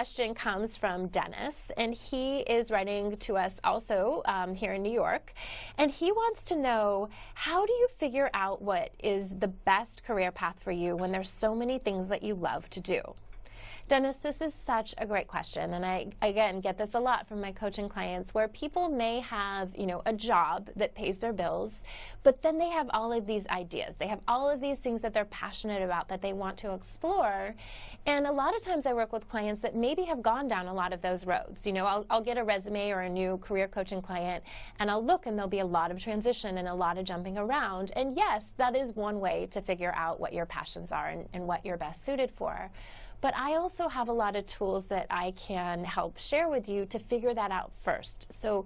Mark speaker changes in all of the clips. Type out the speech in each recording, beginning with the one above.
Speaker 1: question comes from Dennis, and he is writing to us also here in New York, and he wants to know, how do you figure out what is the best career path for you when there's so many things that you love to do? Dennis, this is such a great question, and I, again, get this a lot from my coaching clients, where people may have, a job that pays their bills, but then they have all of these ideas. They have all of these things that they're passionate about that they want to explore, and a lot of times I work with clients that maybe have gone down a lot of those roads. I'll get a resume or a new career coaching client, and I'll look, and there'll be a lot of transition and a lot of jumping around, and yes, that is one way to figure out what your passions are and what you're best suited for. But I also have a lot of tools that I can help share with you to figure that out first. So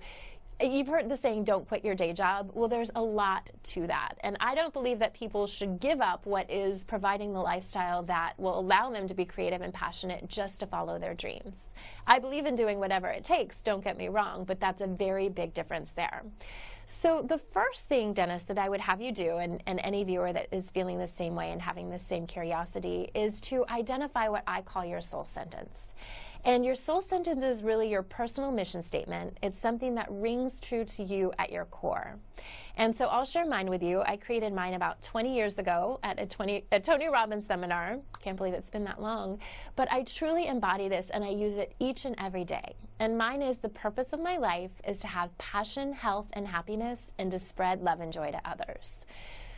Speaker 1: you've heard the saying, don't quit your day job. Well, there's a lot to that. And I don't believe that people should give up what is providing the lifestyle that will allow them to be creative and passionate just to follow their dreams. I believe in doing whatever it takes, don't get me wrong, but that's a very big difference there. So the first thing, Dennis, that I would have you do, and any viewer that is feeling the same way and having the same curiosity, is to identify what I call your soul sentence. And your soul sentence is really your personal mission statement. It's something that rings true to you at your core. And so I'll share mine with you. I created mine about 20 years ago at a Tony Robbins seminar. Can't believe it's been that long. But I truly embody this, and I use it each and every day. And mine is, the purpose of my life is to have passion, health, and happiness, and to spread love and joy to others.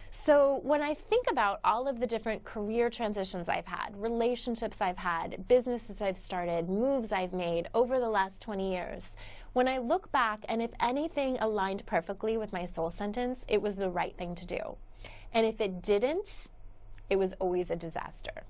Speaker 1: So when I think about all of the different career transitions I've had, relationships I've had, businesses I've started, moves I've made over the last 20 years, when I look back, and if anything aligned perfectly with my soul sentence, it was the right thing to do. And if it didn't, it was always a disaster.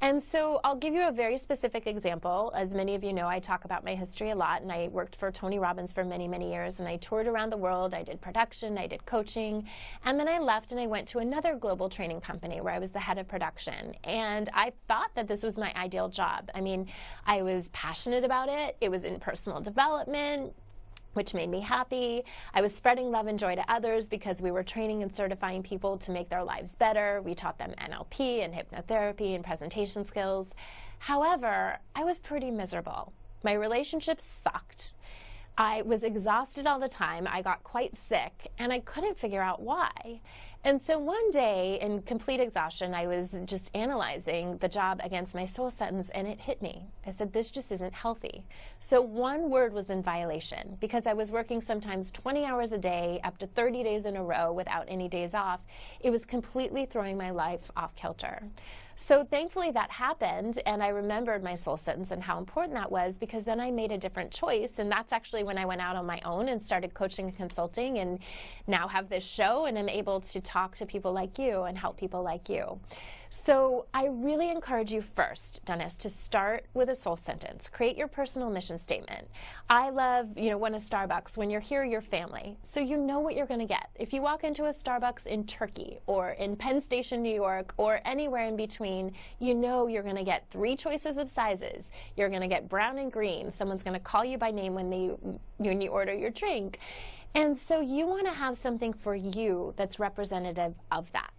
Speaker 1: And so I'll give you a very specific example. As many of you know, I talk about my history a lot, and I worked for Tony Robbins for many, many years, and I toured around the world. I did production, I did coaching, and then I left and I went to another global training company where I was the head of production. And I thought that this was my ideal job. I mean, I was passionate about it. It was in personal development, which made me happy. I was spreading love and joy to others because we were training and certifying people to make their lives better. We taught them NLP and hypnotherapy and presentation skills. However, I was pretty miserable. My relationships sucked. I was exhausted all the time. I got quite sick, and I couldn't figure out why. And so one day, in complete exhaustion, I was just analyzing the job against my soul sentence, and it hit me. I said, this just isn't healthy. So one word was in violation, because I was working sometimes 20 hours a day, up to 30 days in a row without any days off. It was completely throwing my life off kilter. So thankfully that happened, and I remembered my soul sentence and how important that was, because then I made a different choice, and that's actually when I went out on my own and started coaching and consulting, and now have this show, and I'm able to talk to people like you and help people like you. So I really encourage you first, Dennis, to start with a soul sentence. Create your personal mission statement. I love, one of Starbucks, when you're here, you're family. So you know what you're going to get. If you walk into a Starbucks in Turkey or in Penn Station, New York, or anywhere in between, you know you're going to get 3 choices of sizes. You're going to get brown and green. Someone's going to call you by name when you order your drink. And so you want to have something for you that's representative of that.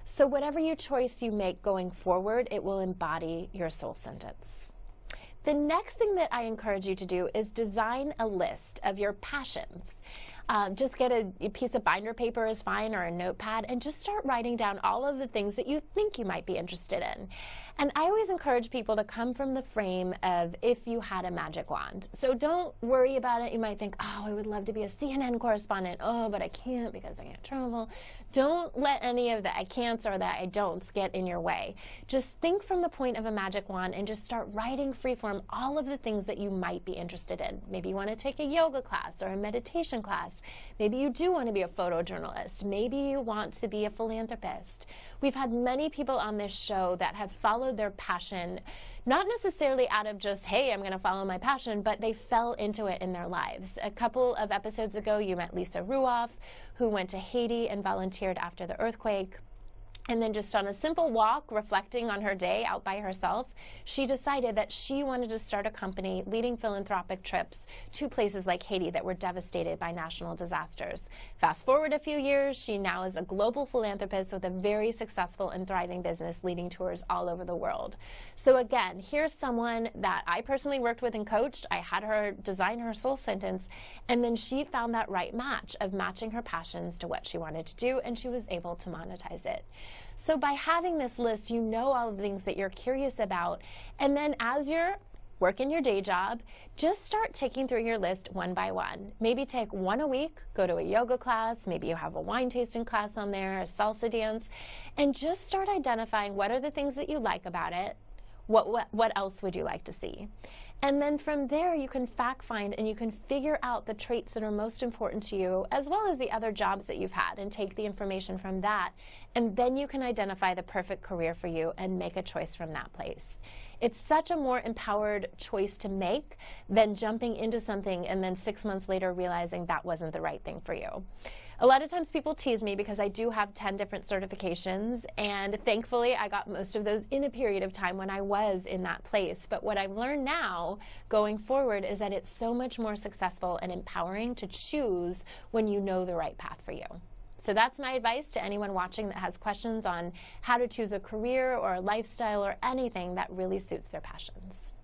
Speaker 1: So whatever choice you make going forward, it will embody your soul sentence. The next thing that I encourage you to do is design a list of your passions. Just get a piece of binder paper is fine, or a notepad, and just start writing down all of the things that you think you might be interested in. And I always encourage people to come from the frame of, if you had a magic wand. So don't worry about it. You might think, oh, I would love to be a CNN correspondent. Oh, but I can't because I can't travel. Don't let any of the I can'ts or the I don'ts get in your way. Just think from the point of a magic wand and just start writing freeform all of the things that you might be interested in. Maybe you want to take a yoga class or a meditation class. Maybe you do want to be a photojournalist. Maybe you want to be a philanthropist. We've had many people on this show that have followed their passion, not necessarily out of just, hey, I'm going to follow my passion, but they fell into it in their lives. A couple of episodes ago, you met Lisa Ruoff, who went to Haiti and volunteered after the earthquake. And then just on a simple walk, reflecting on her day out by herself, she decided that she wanted to start a company leading philanthropic trips to places like Haiti that were devastated by national disasters. Fast forward a few years, she now is a global philanthropist with a very successful and thriving business leading tours all over the world. So again, here's someone that I personally worked with and coached. I had her design her soul sentence, and then she found that right match of matching her passions to what she wanted to do, and she was able to monetize it. So by having this list, you know all the things that you're curious about. And then as you're working your day job, just start ticking through your list one by one. Maybe take one a week, go to a yoga class, maybe you have a wine tasting class on there, a salsa dance, and just start identifying what are the things that you like about it. What else would you like to see? And then from there, you can fact find and you can figure out the traits that are most important to you, as well as the other jobs that you've had, and take the information from that. And then you can identify the perfect career for you and make a choice from that place. It's such a more empowered choice to make than jumping into something and then 6 months later realizing that wasn't the right thing for you. A lot of times people tease me because I do have 10 different certifications, and thankfully I got most of those in a period of time when I was in that place. But what I've learned now going forward is that it's so much more successful and empowering to choose when you know the right path for you. So that's my advice to anyone watching that has questions on how to choose a career or a lifestyle or anything that really suits their passions.